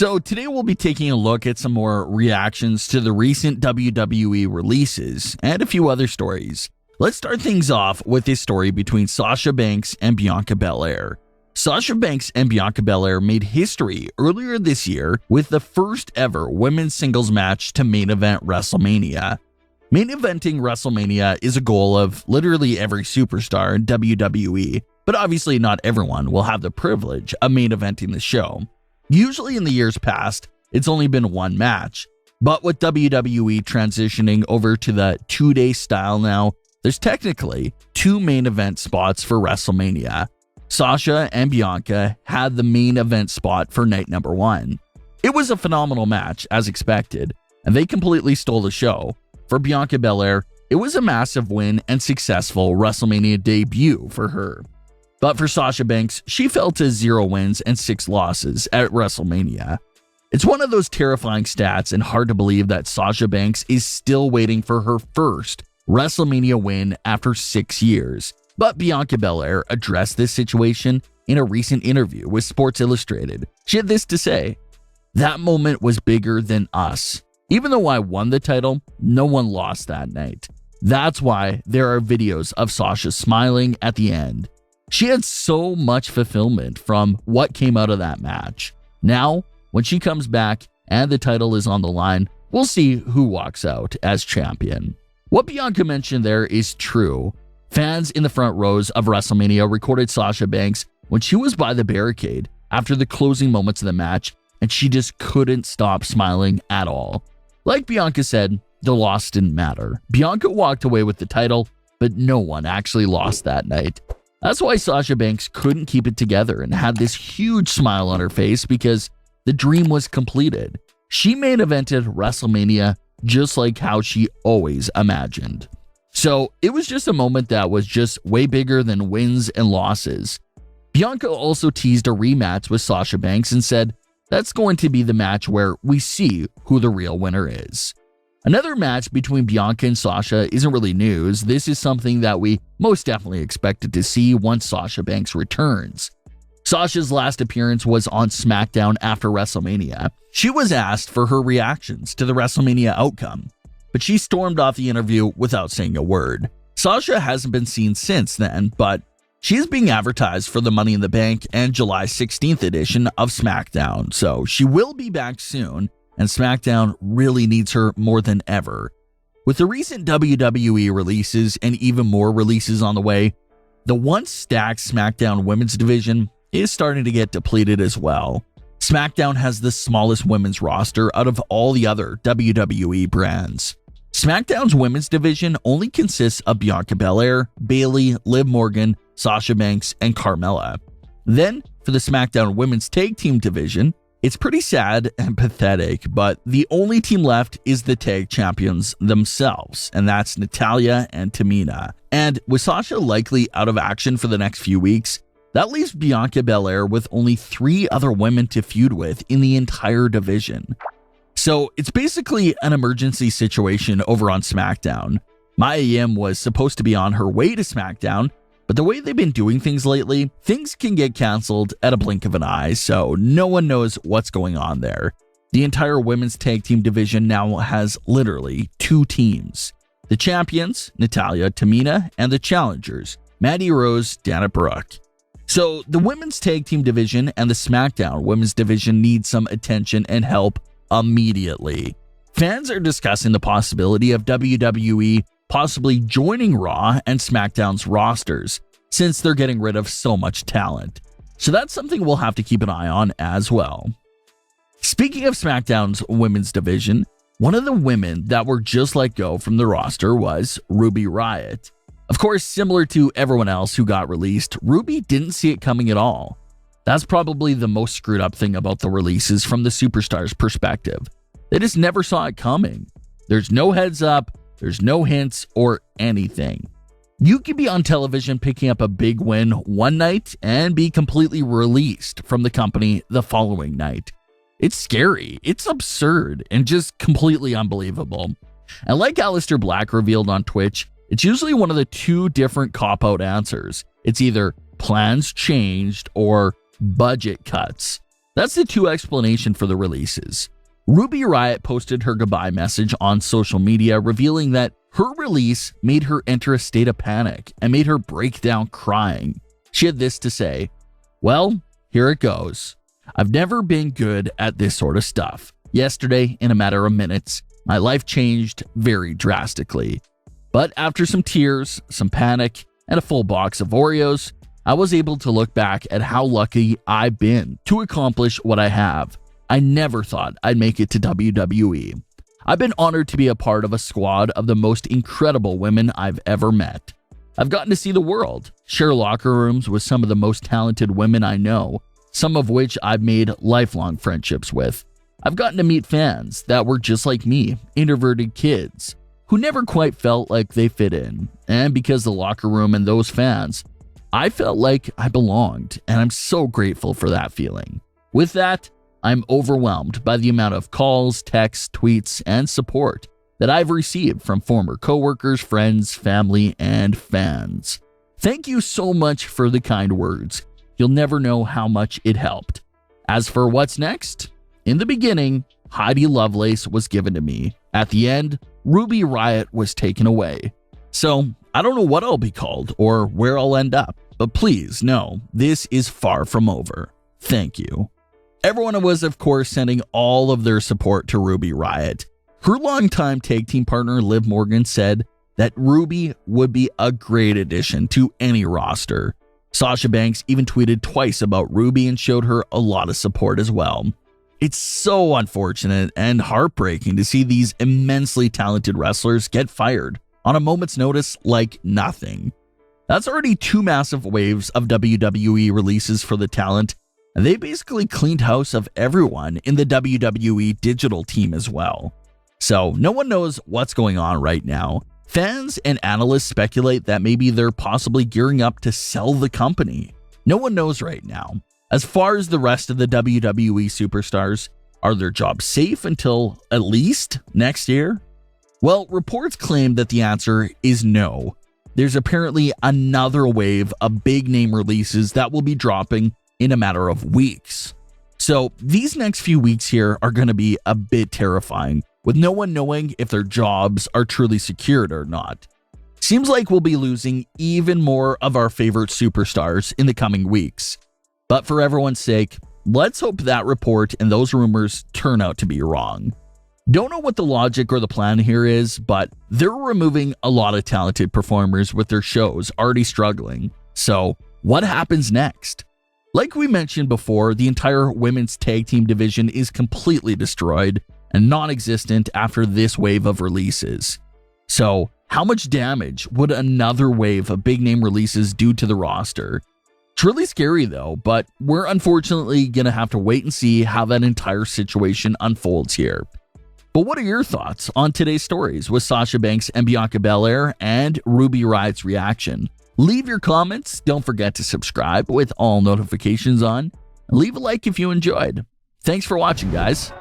So today we'll be taking a look at some more reactions to the recent WWE releases and a few other stories. Let's start things off with this story between Sasha Banks and Bianca Belair. Sasha Banks and Bianca Belair made history earlier this year with the first ever women's singles match to main event WrestleMania. Main eventing WrestleMania is a goal of literally every superstar in WWE, but obviously not everyone will have the privilege of main eventing the show. Usually in the years past, it's only been one match, but with WWE transitioning over to the two-day style now, there's technically two main event spots for WrestleMania. Sasha and Bianca had the main event spot for night number 1. It was a phenomenal match, as expected, and they completely stole the show. For Bianca Belair, it was a massive win and successful WrestleMania debut for her. But for Sasha Banks, she fell to 0 wins and 6 losses at WrestleMania. It's one of those terrifying stats and hard to believe that Sasha Banks is still waiting for her first WrestleMania win after 6 years. But Bianca Belair addressed this situation in a recent interview with Sports Illustrated. She had this to say: "That moment was bigger than us. Even though I won the title, no one lost that night. That's why there are videos of Sasha smiling at the end. She had so much fulfillment from what came out of that match. Now, when she comes back and the title is on the line, we'll see who walks out as champion." What Bianca mentioned there is true. Fans in the front rows of WrestleMania recorded Sasha Banks when she was by the barricade after the closing moments of the match, and she just couldn't stop smiling at all. Like Bianca said, the loss didn't matter. Bianca walked away with the title, but no one actually lost that night. That's why Sasha Banks couldn't keep it together and had this huge smile on her face, because the dream was completed. She main evented WrestleMania just like how she always imagined. So it was just a moment that was just way bigger than wins and losses. Bianca also teased a rematch with Sasha Banks and said that's going to be the match where we see who the real winner is. Another match between Bianca and Sasha isn't really news. This is something that we most definitely expected to see once Sasha Banks returns. Sasha's last appearance was on SmackDown after WrestleMania. She was asked for her reactions to the WrestleMania outcome, but she stormed off the interview without saying a word. Sasha hasn't been seen since then, but she is being advertised for the Money in the Bank and July 16th edition of SmackDown, so she will be back soon, and SmackDown really needs her more than ever. With the recent WWE releases and even more releases on the way, the once stacked SmackDown women's division is starting to get depleted as well. SmackDown has the smallest women's roster out of all the other WWE brands. SmackDown's women's division only consists of Bianca Belair, Bayley, Liv Morgan, Sasha Banks, and Carmella. Then, for the SmackDown women's tag team division, it's pretty sad and pathetic, but the only team left is the tag champions themselves, and that's Natalya and Tamina. And with Sasha likely out of action for the next few weeks, that leaves Bianca Belair with only 3 other women to feud with in the entire division. So it's basically an emergency situation over on SmackDown. Mia Yim was supposed to be on her way to SmackDown, but the way they've been doing things lately, things can get canceled at a blink of an eye, so no one knows what's going on there. The entire women's tag team division now has literally 2 teams. The champions, Natalya, Tamina, and the challengers, Mandy Rose, Dana Brooke. So the women's tag team division and the SmackDown women's division need some attention and help immediately. Fans are discussing the possibility of WWE possibly joining Raw and SmackDown's rosters, since they're getting rid of so much talent. So that's something we'll have to keep an eye on as well. Speaking of SmackDown's women's division, one of the women that were just let go from the roster was Ruby Riott. Of course, similar to everyone else who got released, Ruby didn't see it coming at all. That's probably the most screwed up thing about the releases from the superstars' perspective. They just never saw it coming. There's no heads up, there's no hints or anything. You could be on television picking up a big win one night and be completely released from the company the following night. It's scary, it's absurd, and just completely unbelievable. And like Aleister Black revealed on Twitch, it's usually one of the 2 different cop-out answers. It's either plans changed or budget cuts. That's the two explanation for the releases. Ruby Riott posted her goodbye message on social media, revealing that her release made her enter a state of panic and made her break down crying. She had this to say, "Well, here it goes. I've never been good at this sort of stuff. Yesterday, in a matter of minutes, my life changed very drastically. But after some tears, some panic, and a full box of Oreos, I was able to look back at how lucky I've been to accomplish what I have. I never thought I'd make it to WWE. I've been honored to be a part of a squad of the most incredible women I've ever met. I've gotten to see the world, share locker rooms with some of the most talented women I know, some of which I've made lifelong friendships with. I've gotten to meet fans that were just like me, introverted kids, who never quite felt like they fit in. And because the locker room and those fans, I felt like I belonged, and I'm so grateful for that feeling. With that, I'm overwhelmed by the amount of calls, texts, tweets, and support that I've received from former coworkers, friends, family, and fans. Thank you so much for the kind words. You'll never know how much it helped. As for what's next, in the beginning, Heidi Lovelace was given to me. At the end, Ruby Riott was taken away. So, I don't know what I'll be called or where I'll end up, but please know this is far from over. Thank you." Everyone was, of course, sending all of their support to Ruby Riott. Her longtime tag team partner, Liv Morgan, said that Ruby would be a great addition to any roster. Sasha Banks even tweeted twice about Ruby and showed her a lot of support as well. It's so unfortunate and heartbreaking to see these immensely talented wrestlers get fired on a moment's notice like nothing. That's already 2 massive waves of WWE releases for the talent, and they basically cleaned house of everyone in the WWE digital team as well. So no one knows what's going on right now. Fans and analysts speculate that maybe they're possibly gearing up to sell the company. No one knows right now. As far as the rest of the WWE superstars, are their jobs safe until at least next year? Well, reports claim that the answer is no. There's apparently another wave of big name releases that will be dropping in a matter of weeks. So these next few weeks here are going to be a bit terrifying, with no one knowing if their jobs are truly secured or not. Seems like we'll be losing even more of our favorite superstars in the coming weeks. But for everyone's sake, let's hope that report and those rumors turn out to be wrong. Don't know what the logic or the plan here is, but they're removing a lot of talented performers with their shows already struggling. So what happens next? Like we mentioned before, the entire women's tag team division is completely destroyed and non-existent after this wave of releases. So how much damage would another wave of big name releases do to the roster? It's really scary though, but we're unfortunately going to have to wait and see how that entire situation unfolds here. But what are your thoughts on today's stories with Sasha Banks and Bianca Belair and Ruby Riott's reaction? Leave your comments, don't forget to subscribe with all notifications on, and leave a like if you enjoyed. Thanks for watching, guys.